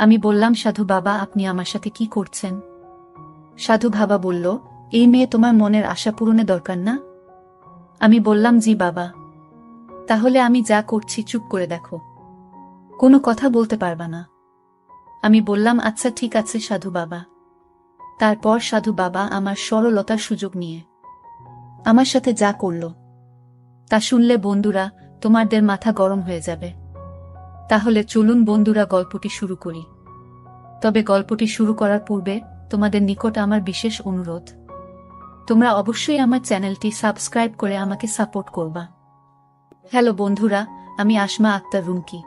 আমি বললাম, সাধু বাবা, আপনি আমার সাথে কি করছেন? সাধু বাবা বলল, এই মেয়ে তোমার মনের আশা পূরণে দরকার না? আমি বললাম, জি বাবা। তাহলে আমি যা করছি চুপ করে দেখো, কোনো কথা বলতে পারবা না। আমি বললাম, আচ্ছা ঠিক আছে সাধু বাবা। তারপর সাধু বাবা আমার সরলতার সুযোগ নিয়ে আমার সাথে যা করল তা শুনলে বন্ধুরা তোমাদের মাথা গরম হয়ে যাবে। তাহলে চলুন বন্ধুরা, গল্পটি শুরু করি। তবে গল্পটি শুরু করার পূর্বে তোমাদের নিকট আমার বিশেষ অনুরোধ, তোমরা অবশ্যই আমার চ্যানেলটি সাবস্ক্রাইব করে আমাকে সাপোর্ট করবা। হ্যালো বন্ধুরা, আমি আসমা আক্তার রুমকি।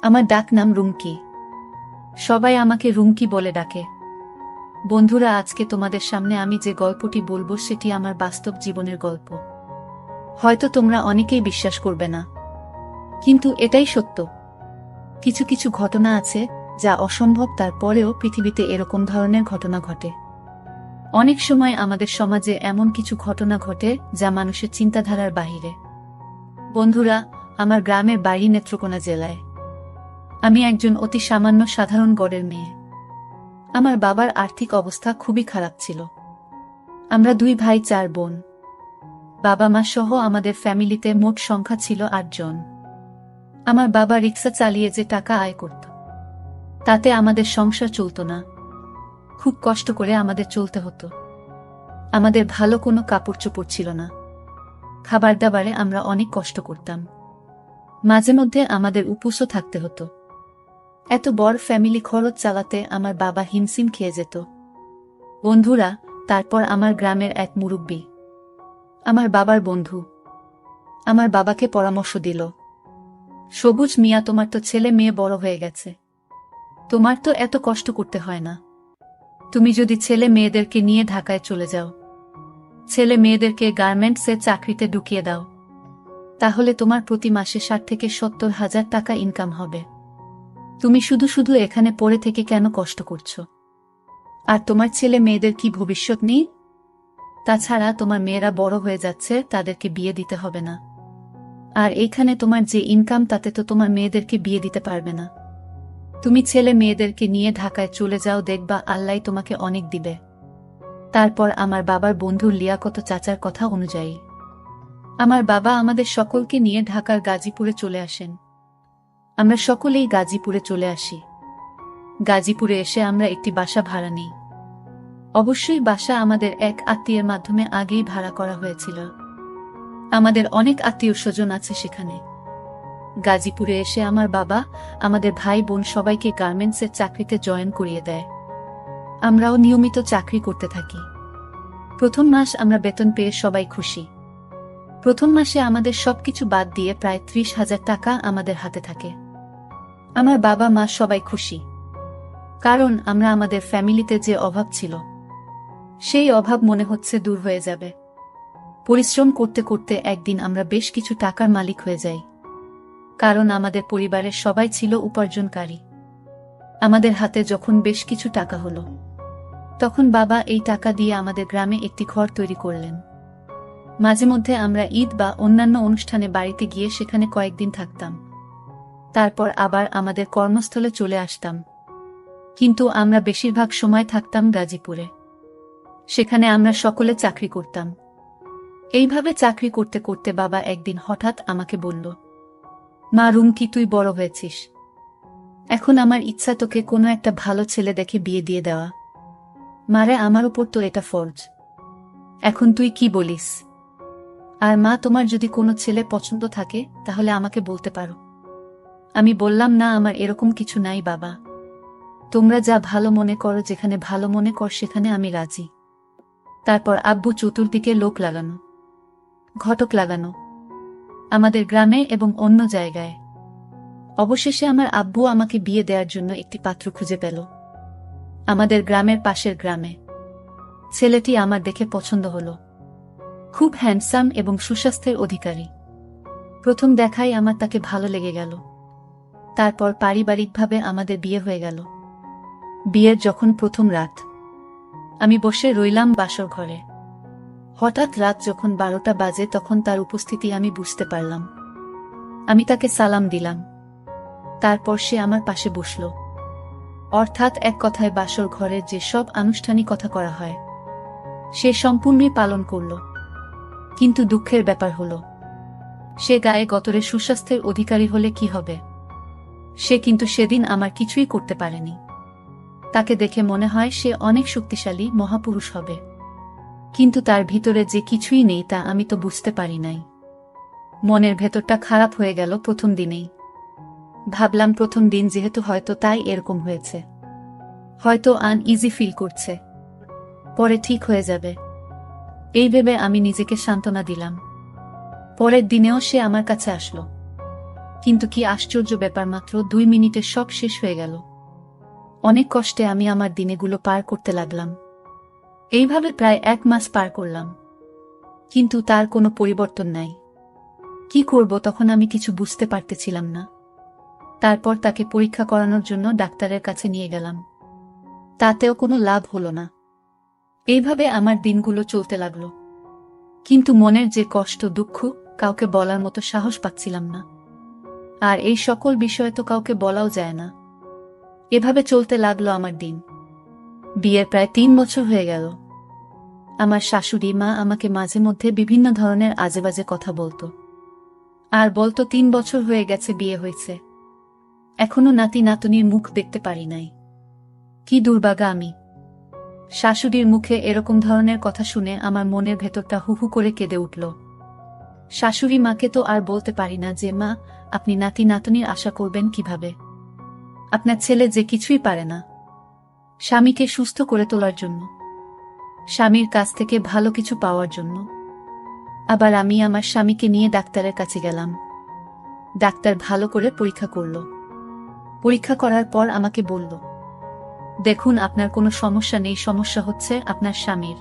আমার ডাক নাম রুমকি, সবাই আমাকে রুমকি বলে ডাকে। বন্ধুরা, আজকে তোমাদের সামনে আমি যে গল্পটি বলবো সেটি আমার বাস্তব জীবনের গল্প। হয়তো তোমরা অনেকেই বিশ্বাস করবে না, কিন্তু এটাই সত্য। কিছু কিছু ঘটনা আছে যা অসম্ভব, তারপরেও পৃথিবীতে এরকম ধরনের ঘটনা ঘটে। অনেক সময় আমাদের সমাজে এমন কিছু ঘটনা ঘটে যা মানুষের চিন্তাধারার বাহিরে। বন্ধুরা, আমার গ্রামের বাড়ি নেত্রকোনা জেলায়। আমি একজন অতি সামান্য সাধারণ গড়ের মেয়ে। আমার বাবার আর্থিক অবস্থা খুবই খারাপ ছিল। আমরা 2 ভাই 4 বোন। বাবা মা সহ আমাদের ফ্যামিলিতে মোট সংখ্যা ছিল 8 জন। আমার বাবা রিক্সা চালিয়ে যে টাকা আয় করত তাতে আমাদের সংসার চলত না। খুব কষ্ট করে আমাদের চলতে হতো। আমাদের ভালো কোনো কাপড় চোপড় ছিল না। খাবার দাবারে আমরা অনেক কষ্ট করতাম। মাঝে মধ্যে আমাদের উপোসও থাকতে হতো। এত বড় ফ্যামিলি খরচ চালাতে আমার বাবা হিমশিম খেয়ে যেত। বন্ধুরা, তারপর আমার গ্রামের এক মুরব্বি, আমার বাবার বন্ধু, আমার বাবাকে পরামর্শ দিল, সবুজ মিয়া, তোমার তো ছেলে মেয়ে বড় হয়ে গেছে, তোমার তো এত কষ্ট করতে হয় না। তুমি যদি ছেলে মেয়েদেরকে নিয়ে ঢাকায় চলে যাও, ছেলে মেয়েদেরকে গার্মেন্টসে চাকরিতে ঢুকিয়ে দাও, তাহলে তোমার প্রতি মাসে 60 থেকে 70 হাজার টাকা ইনকাম হবে। তুমি শুধু শুধু এখানে পড়ে থেকে কেন কষ্ট করছো? আর তোমার ছেলে মেয়েদের কি ভবিষ্যৎ নেই? তাছাড়া তোমার মেয়েরা বড় হয়ে যাচ্ছে, তাদেরকে বিয়ে দিতে হবে না। আর এইখানে তোমার যে ইনকাম তাতে তো তোমার মেয়েদেরকে বিয়ে দিতে পারবে না। তুমি ছেলে মেয়েদেরকে নিয়ে ঢাকায় চলে যাও, দেখবা আল্লাহ তোমাকে অনেক দিবে। তারপর আমার বাবার বন্ধু লিয়াকত চাচার কথা অনুযায়ী আমার বাবা আমাদের সকলকে নিয়ে ঢাকার গাজীপুরে চলে আসেন। আমরা সকলেই গাজীপুরে চলে আসি। গাজীপুরে এসে আমরা একটি বাসা ভাড়া নিই। অবশ্যই বাসা আমাদের এক আত্মীয়ের মাধ্যমে আগেই ভাড়া করা হয়েছিল। আমাদের অনেক আত্মীয় স্বজন আছে সেখানে। গাজীপুরে এসে আমার বাবা আমাদের ভাই বোন সবাইকে গার্মেন্টসের চাকরিতে জয়েন করিয়ে দেয়। আমরাও নিয়মিত চাকরি করতে থাকি। প্রথম মাস আমরা বেতন পেয়ে সবাই খুশি। প্রথম মাসে আমাদের সবকিছু বাদ দিয়ে প্রায় 30,000 টাকা আমাদের হাতে থাকে। আমার বাবা মা সবাই খুশি, কারণ আমরা আমাদের ফ্যামিলিতে যে অভাব ছিল সেই অভাব মনে হচ্ছে দূর হয়ে যাবে। পরিশ্রম করতে করতে একদিন আমরা বেশ কিছু টাকার মালিক হয়ে যাই, কারণ আমাদের পরিবারের সবাই ছিল উপার্জনকারী। আমাদের হাতে যখন বেশ কিছু টাকা হলো, তখন বাবা এই টাকা দিয়ে আমাদের গ্রামে একটি ঘর তৈরি করলেন। মাঝে মধ্যে আমরা ঈদ বা অন্যান্য অনুষ্ঠানে বাড়িতে গিয়ে সেখানে কয়েকদিন থাকতাম। তারপর আবার আমাদের কর্মস্থলে চলে আসতাম। কিন্তু আমরা বেশিরভাগ সময় থাকতাম গাজীপুরে। সেখানে আমরা সকলে চাকরি করতাম। এইভাবে চাকরি করতে করতে বাবা একদিন হঠাৎ আমাকে বলল, মা রুমকি, তুই বড় হয়েছিস, এখন আমার ইচ্ছা তোকে কোনো একটা ভালো ছেলে দেখে বিয়ে দিয়ে দেওয়া। মারে, আমার উপর তো এটা ফরজ। এখন তুই কি বলিস? আর মা, তোমার যদি কোনো ছেলে পছন্দ থাকে তাহলে আমাকে বলতে পারো। আমি বললাম, না, আমার এরকম কিছু নাই বাবা, তোমরা যা ভালো মনে করো, যেখানে ভালো মনে কর সেখানে আমি রাজি। তারপর আব্বু চতুর্দিকে লোক লাগানো, ঘটক লাগানো, আমাদের গ্রামে এবং অন্য জায়গায়। অবশেষে আমার আব্বু আমাকে বিয়ে দেওয়ার জন্য একটি পাত্র খুঁজে পেল আমাদের গ্রামের পাশের গ্রামে। ছেলেটি আমার দেখে পছন্দ হলো। খুব হ্যান্ডসাম এবং সুস্বাস্থ্যের অধিকারী। প্রথম দেখায় আমার তাকে ভালো লেগে গেল। তারপর পারিবারিকভাবে আমাদের বিয়ে হয়ে গেল। বিয়ের যখন প্রথম রাত, আমি বসে রইলাম বাসর ঘরে। হঠাৎ রাত যখন 12টা বাজে তখন তার উপস্থিতি আমি বুঝতে পারলাম। আমি তাকে সালাম দিলাম। তারপর সে আমার পাশে বসল। অর্থাৎ এক কথায় বাসর ঘরে যে সব আনুষ্ঠানিকতা করা হয় সে সম্পূর্ণই পালন করল। কিন্তু দুঃখের ব্যাপার হল, সে গায়ে গতরে সুস্বাস্থ্যের অধিকারী হলে কি হবে? সে কিন্তু সেদিন আমার কিছুই করতে পারেনি। তাকে দেখে মনে হয় সে অনেক শক্তিশালী মহাপুরুষ হবে, কিন্তু তার ভিতরে যে কিছুই নেই তা আমি তো বুঝতে পারি নাই। মনের ভেতরটা খারাপ হয়ে গেল প্রথম দিনেই। ভাবলাম প্রথম দিন যেহেতু হয়তো তাই এরকম হয়েছে, হয়তো আনইজি ফিল করছে, পরে ঠিক হয়ে যাবে এই ভেবে আমি নিজেকে সান্ত্বনা দিলাম। পরের দিনেও সে আমার কাছে আসলো, কিন্তু কি আশ্চর্য ব্যাপার, মাত্র 2 মিনিটে সব শেষ হয়ে গেল। অনেক কষ্টে আমি আমার দিনেগুলো পার করতে লাগলাম। এইভাবে প্রায় 1 মাস পার করলাম, কিন্তু তার কোনো পরিবর্তন নাই। কি করব তখন আমি কিছু বুঝতে পারতেছিলাম না। তারপর তাকে পরীক্ষা করানোর জন্য ডাক্তারের কাছে নিয়ে গেলাম, তাতেও কোনো লাভ হলো না। এইভাবে আমার দিনগুলো চলতে লাগলো, কিন্তু মনের যে কষ্ট দুঃখ কাউকে বলার মতো সাহস পাচ্ছিলাম না। আর এই সকল বিষয় তো কাউকে বলাও যায় না। এভাবে চলতে লাগলো আমার দিন। বিয়ের প্রায় 3 বছর হয়ে গেল। আমার শাশুড়ি মা আমাকে মাঝে মধ্যে বিভিন্ন ধরনের আজেবাজে কথা বলতো, আর বলতো 3 বছর হয়ে গেছে বিয়ে হয়েছে, এখনো নাতি নাতনির মুখ দেখতে পারি নাই। কি দুর্ভাগা আমি! শাশুড়ির মুখে এরকম ধরনের কথা শুনে আমার মনের ভেতরটা হু হু করে কেঁদে উঠল। শাশুড়ি মাকে তো আর বলতে পারি না যে মা, আপনি নাতি নাতনির আশা করবেন কিভাবে? আপনার ছেলে যে কিছুই পারে না স্বামীকে সুস্থ করে তোলার জন্য, স্বামীর কাছ থেকে ভালো কিছু পাওয়ার জন্য। আবার আমি আমার স্বামীকে নিয়ে ডাক্তারের কাছে গেলাম। ডাক্তার ভালো করে পরীক্ষা করল। পরীক্ষা করার পর আমাকে বলল, দেখুন আপনার কোনো সমস্যা নেই, সমস্যা হচ্ছে আপনার স্বামীর।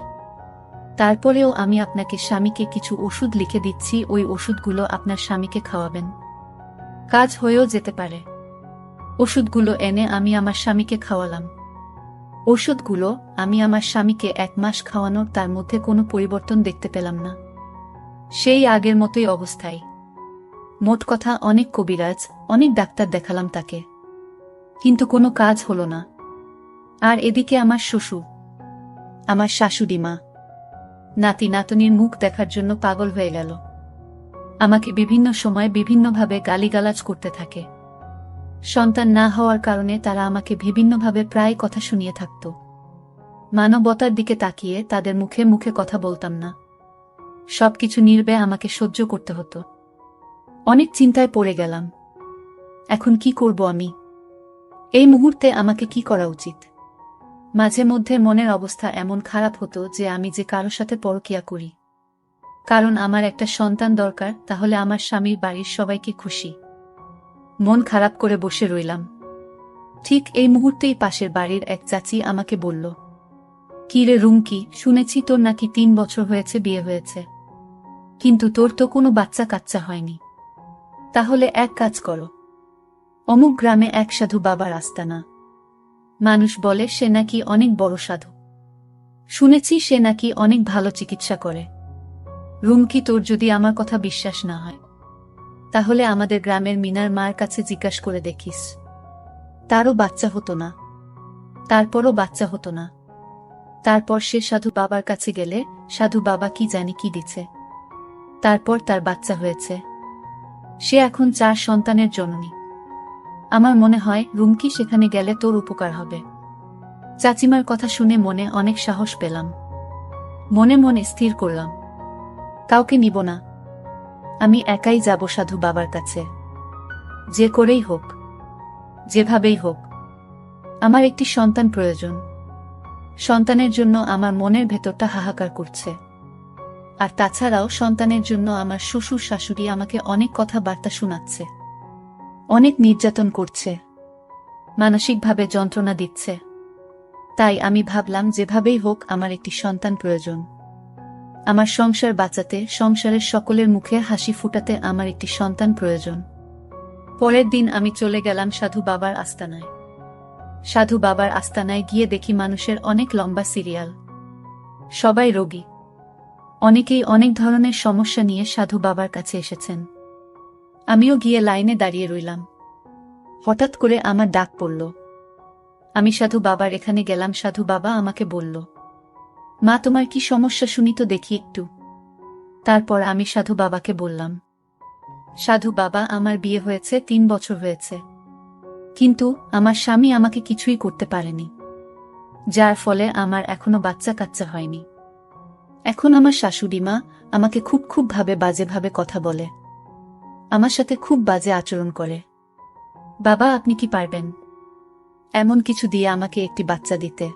তারপরেও আমি আপনাকে স্বামীকে কিছু ওষুধ লিখে দিচ্ছি, ওই ওষুধগুলো আপনার স্বামীকে খাওয়াবেন, কাজ হয়েও যেতে পারে। ওষুধগুলো এনে আমি আমার স্বামীকে খাওয়ালাম। ওষুধগুলো আমি আমার স্বামীকে 1 মাস খাওয়ানোর, তার মধ্যে কোনো পরিবর্তন দেখতে পেলাম না, সেই আগের মতোই অবস্থায়। মোট কথা অনেক কবিরাজ, অনেক ডাক্তার দেখালাম তাকে, কিন্তু কোনো কাজ হলো না। আর এদিকে আমার শ্বশুর, আমার শাশুড়ি মা নাতি নাতনির মুখ দেখার জন্য পাগল হয়ে গেল। আমাকে বিভিন্ন সময় বিভিন্নভাবে গালিগালাজ করতে থাকে। সন্তান না হওয়ার কারণে তারা আমাকে বিভিন্নভাবে প্রায় কথা শুনিয়ে থাকত। মানবতার দিকে তাকিয়ে তাদের মুখে মুখে কথা বলতাম না, সবকিছু নির্বে আমাকে সহ্য করতে হতো। অনেক চিন্তায় পড়ে গেলাম, এখন কি করব আমি? এই মুহূর্তে আমাকে কি করা উচিত? মাঝে মধ্যে মনের অবস্থা এমন খারাপ হতো যে আমি যে কারো সাথে পরকীয়া করি, কারণ আমার একটা সন্তান দরকার, তাহলে আমার স্বামীর বাড়ির সবাইকে খুশি। মন খারাপ করে বসে রইলাম। ঠিক এই মুহূর্তেই পাশের বাড়ির এক চাচি আমাকে বলল, কি রে রুমকি, শুনেছি তোর নাকি 3 বছর হয়েছে বিয়ে হয়েছে, কিন্তু তোর তো কোনো বাচ্চা কাচ্চা হয়নি। তাহলে এক কাজ করো, অমুক গ্রামে এক সাধু বাবার আস্তানা, মানুষ বলে সে নাকি অনেক বড় সাধু, শুনেছি সে নাকি অনেক ভালো চিকিৎসা করে। রুমকি, তোর যদি আমার কথা বিশ্বাস না হয় তাহলে আমাদের গ্রামের মিনার মায়ের কাছে জিজ্ঞাসা করে দেখিস। তারও বাচ্চা হতো না, তারপরও বাচ্চা হতো না। তারপর সে সাধু বাবার কাছে গেলে সাধু বাবা কি জানি কি দিছে, তারপর তার বাচ্চা হয়েছে। সে এখন 4 সন্তানের জননী। আমার মনে হয় রুমকি, সেখানে গেলে তোর উপকার হবে। চাচিমার কথা শুনে মনে অনেক সাহস পেলাম। মনে মনে স্থির করলাম, কাউকে নিব না, আমি একাই যাব সাধু বাবার কাছে। যে করেই হোক, যেভাবেই হোক, আমার একটি সন্তান প্রয়োজন। সন্তানের জন্য আমার মনের ভেতরটা হাহাকার করছে। আর তাছাড়াও সন্তানের জন্য আমার শ্বশুর শাশুড়ি আমাকে অনেক কথাবার্তা শোনাচ্ছে, অনেক নির্যাতন করছে, মানসিকভাবে যন্ত্রণা দিচ্ছে। তাই আমি ভাবলাম যেভাবেই হোক আমার একটি সন্তান প্রয়োজন। আমার সংসার বাঁচাতে, সংসারের সকলের মুখে হাসি ফুটাতে আমার একটি সন্তান প্রয়োজন। পরের দিন আমি চলে গেলাম সাধু বাবার আস্তানায়। সাধু বাবার আস্তানায় গিয়ে দেখি মানুষের অনেক লম্বা সিরিয়াল, সবাই রোগী, অনেকেই অনেক ধরনের সমস্যা নিয়ে সাধু বাবার কাছে এসেছেন। আমিও গিয়ে লাইনে দাঁড়িয়ে রইলাম। হঠাৎ করে আমার ডাক পড়ল। আমি সাধু বাবার এখানে গেলাম। সাধু বাবা আমাকে বলল, মা তোমার কি সমস্যা শুনি তো দেখি একটু। তারপর আমি সাধু বাবাকে বললাম, সাধু বাবা আমার বিয়ে হয়েছে 3 বছর হয়েছে, কিন্তু আমার স্বামী আমাকে কিছুই করতে পারেনি, যার ফলে আমার এখনো বাচ্চা কাচ্চা হয়নি। এখন আমার শাশুড়ি মা আমাকে খুব বাজেভাবে কথা বলে, আমার সাথে খুব বাজে আচরণ করে। বাবা আপনি কি পারবেন এমন কিছু দিয়ে আমাকে একটি বাচ্চা দিতে?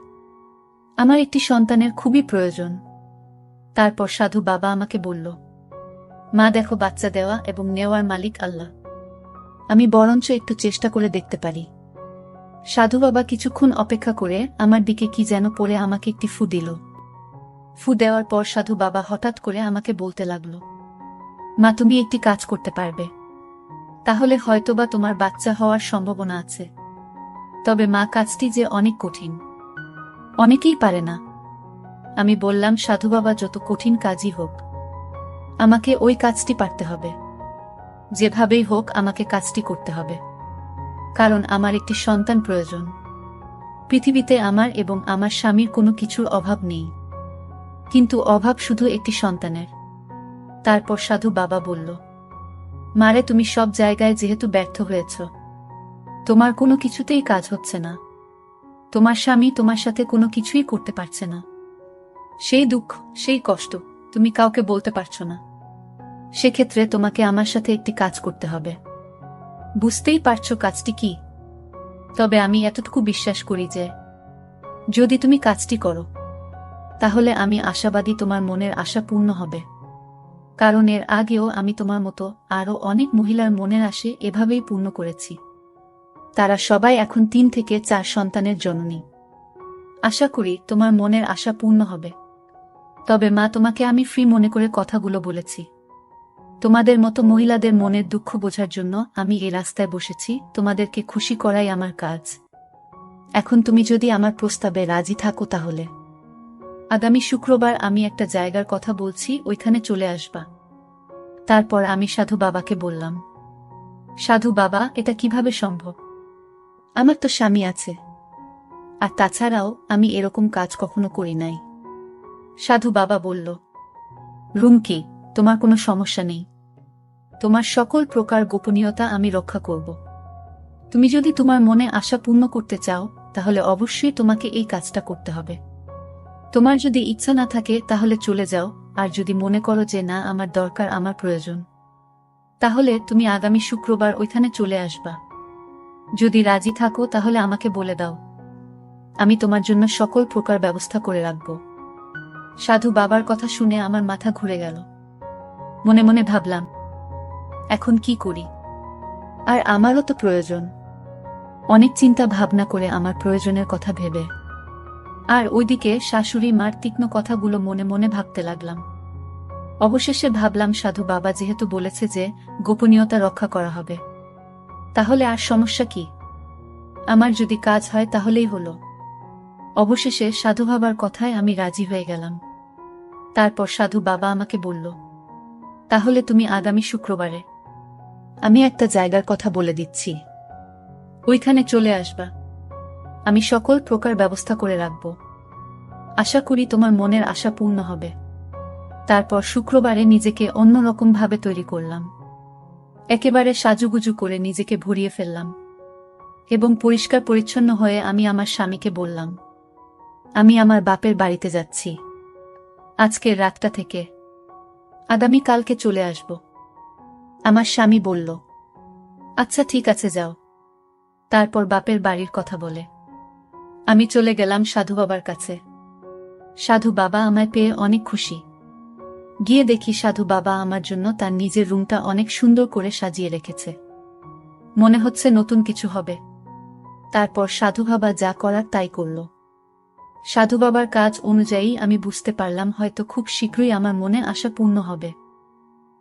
আমার একটি সন্তানের খুবই প্রয়োজন। তারপর সাধু বাবা আমাকে বলল, মা দেখো, বাচ্চা দেওয়া এবং নেওয়ার মালিক আল্লাহ, আমি বরঞ্চ একটু চেষ্টা করে দেখতে পারি। সাধু বাবা কিছুক্ষণ অপেক্ষা করে আমার দিকে কি যেন পড়ে আমাকে একটি ফু দিল। ফু দেওয়ার পর সাধু বাবা হঠাৎ করে আমাকে বলতে লাগলো, মা তুমি একটি কাজ করতে পারবে, তাহলে হয়তোবা তোমার বাচ্চা হওয়ার সম্ভাবনা আছে। তবে মা কাজটি যে অনেক কঠিন, অনেকেই পারে না। আমি বললাম, সাধু বাবা যত কঠিন কাজই হোক, আমাকে ওই কাজটি পারতে হবে, যেভাবেই হোক আমাকে কাজটি করতে হবে, কারণ আমার একটি সন্তান প্রয়োজন। পৃথিবীতে আমার এবং আমার স্বামীর কোনো কিছুর অভাব নেই, কিন্তু অভাব শুধু একটি সন্তানের। তারপর সাধু বাবা বলল, মারে তুমি সব জায়গায় যেহেতু ব্যর্থ হয়েছ, তোমার কোনো কিছুতেই কাজ হচ্ছে না, তোমার স্বামী তোমার সাথে কোনো কিছুই করতে পারছে না, সেই দুঃখ সেই কষ্ট তুমি কাউকে বলতে পারছো না, সেক্ষেত্রে তোমাকে আমার সাথে একটি কাজ করতে হবে। বুঝতেই পারছো কাজটি কি? তবে আমি এতটুকু বিশ্বাস করি যে যদি তুমি কাজটি করো, তাহলে আমি আশাবাদী তোমার মনের আশা পূর্ণ হবে, কারণ এর আগেও আমি তোমার মতো আরও অনেক মহিলার মনের আশা এভাবেই পূর্ণ করেছি। তারা সবাই এখন 3 থেকে 4 সন্তানের জননী। আশা করি তোমার মনের আশা পূর্ণ হবে। তবে মা, তোমাকে আমি ফ্রি মনে করে কথাগুলো বলেছি। তোমাদের মতো মহিলাদের মনের দুঃখ বোঝার জন্য আমি এই রাস্তায় বসেছি, তোমাদেরকে খুশি করাই আমার কাজ। এখন তুমি যদি আমার প্রস্তাবে রাজি থাকো, তাহলে আগামী শুক্রবার আমি একটা জায়গার কথা বলছি, ওইখানে চলে আসবা। তারপর আমি সাধু বাবাকে বললাম, সাধু বাবা এটা কিভাবে সম্ভব? আমার তো স্বামী আছে, আর তাছাড়াও আমি এরকম কাজ কখনো করি নাই। সাধু বাবা বলল, রুমকি, তোমার কোনো সমস্যা নেই, তোমার সকল প্রকার গোপনীয়তা আমি রক্ষা করব। তুমি যদি তোমার মনে আশা পূর্ণ করতে চাও, তাহলে অবশ্যই তোমাকে এই কাজটা করতে হবে। তোমার যদি ইচ্ছা না থাকে তাহলে চলে যাও, আর যদি মনে করো যে না, আমার দরকার, আমার প্রয়োজন, তাহলে তুমি আগামী শুক্রবার ওইখানে চলে আসবা। যদি রাজি থাকো তাহলে আমাকে বলে দাও, আমি তোমার জন্য সকল প্রকার ব্যবস্থা করে রাখব। সাধু বাবার কথা শুনে আমার মাথা ঘুরে গেল। মনে মনে ভাবলাম, এখন কি করি? আর আমারও তো প্রয়োজন। অনেক চিন্তা ভাবনা করে আমার প্রয়োজনের কথা ভেবে আর ওইদিকে শাশুড়ি মার তীক্ষ্ণ কথাগুলো মনে মনে ভাবতে লাগলাম। অবশেষে ভাবলাম, সাধু বাবা যেহেতু বলেছে যে গোপনীয়তা রক্ষা করা হবে, তাহলে আর সমস্যা কি? আমার যদি কাজ হয় তাহলেই হলো। অবশেষে সাধু বাবার কথায় আমি রাজি হয়ে গেলাম। তারপর সাধু বাবা আমাকে বলল, তাহলে তুমি আগামী শুক্রবারে, আমি একটা জায়গার কথা বলে দিচ্ছি, ওইখানে চলে আসবা। আমি সকল প্রকার ব্যবস্থা করে রাখব। আশা করি তোমার মনের আশা পূর্ণ হবে। তারপর শুক্রবারে নিজেকে অন্যরকম ভাবে তৈরি করলাম। একেবারে সাজুগুজু করে নিজেকে ভরিয়ে ফেললাম এবং পরিষ্কার পরিচ্ছন্ন হয়ে আমি আমার স্বামীকে বললাম, আমি আমার বাপের বাড়িতে যাচ্ছি আজকের রাতটা থেকে, আগামী কালকে চলে আসব। আমার স্বামী বলল, আচ্ছা ঠিক আছে, যাও। তারপর বাপের বাড়ির কথা বলে আমি চলে গেলাম সাধু বাবার কাছে। সাধু বাবা আমায় পেয়ে অনেক খুশি। গিয়ে দেখি সাধু বাবা আমার জন্য তার নিজের রুমটা অনেক সুন্দর করে সাজিয়ে রেখেছে, মনে হচ্ছে নতুন কিছু হবে। তারপর সাধু বাবা যা করার তাই করল। সাধু বাবার কাজ অনুযায়ী আমি বুঝতে পারলাম হয়তো খুব শীঘ্রই আমার মনে আশা পূর্ণ হবে।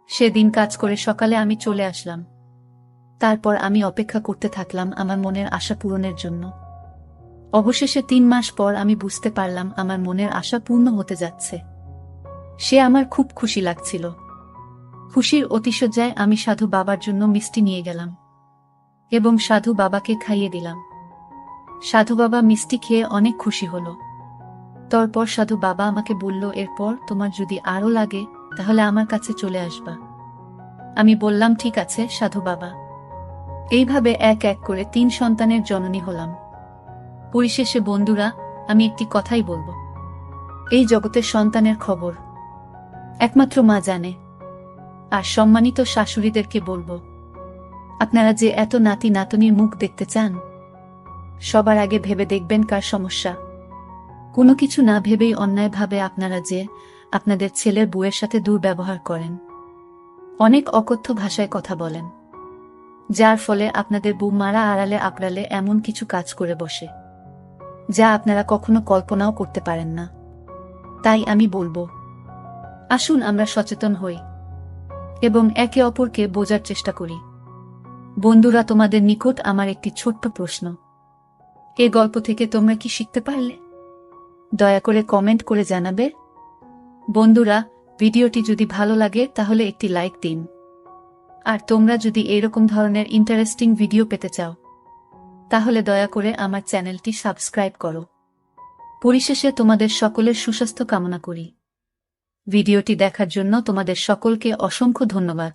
সেদিন কাজ করে সকালে আমি চলে আসলাম। তারপর আমি অপেক্ষা করতে থাকলাম আমার মনের আশা পূরণের জন্য। অবশেষে 3 মাস পর আমি বুঝতে পারলাম আমার মনের আশা পূর্ণ হতে যাচ্ছে। সে আমার খুব খুশি লাগছিল। খুশির অতিশয্যায় আমি সাধু বাবার জন্য মিষ্টি নিয়ে গেলাম এবং সাধু বাবাকে খাইয়ে দিলাম। সাধু বাবা মিষ্টি খেয়ে অনেক খুশি হলো। তারপর সাধু বাবা আমাকে বলল, এরপর তোমার যদি আরো লাগে তাহলে আমার কাছে চলে আসবা। আমি বললাম, ঠিক আছে সাধু বাবা। এইভাবে এক এক করে 3 সন্তানের জননী হলাম। পরিশেষে বন্ধুরা, আমি একটি কথাই বলবো, এই জগতের সন্তানের খবর একমাত্র মা জানে। আর সম্মানিত শাশুড়িদেরকে বলবো, আপনারা যে এত নাতি নাতনির মুখ দেখতে চান, সবার আগে ভেবে দেখবেন কার সমস্যা। কোনো কিছু না ভেবেই অন্যায়ভাবে আপনারা যে আপনাদের ছেলের বউয়ের সাথে দুর্ব্যবহার করেন, অনেক অকথ্য ভাষায় কথা বলেন, যার ফলে আপনাদের বউ মারা আড়ালে আঁকড়ালে এমন কিছু কাজ করে বসে যা আপনারা কখনো কল্পনাও করতে পারেন না। তাই আমি বলবো, আসুন আমরা সচেতন হই এবং একে অপরকে বোঝার চেষ্টা করি। বন্ধুরা, তোমাদের নিকট আমার একটি ছোট্ট প্রশ্ন, এ গল্প থেকে তোমরা কি শিখতে পারলে? দয়া করে কমেন্ট করে জানাবে। বন্ধুরা, ভিডিওটি যদি ভালো লাগে তাহলে একটি লাইক দিন। আর তোমরা যদি এইরকম ধরনের ইন্টারেস্টিং ভিডিও পেতে চাও তাহলে দয়া করে আমার চ্যানেলটি সাবস্ক্রাইব করো। পরিশেষে তোমাদের সকলের সুস্বাস্থ্য কামনা করি। ভিডিওটি দেখার জন্য তোমাদের সকলকে অসংখ্য ধন্যবাদ।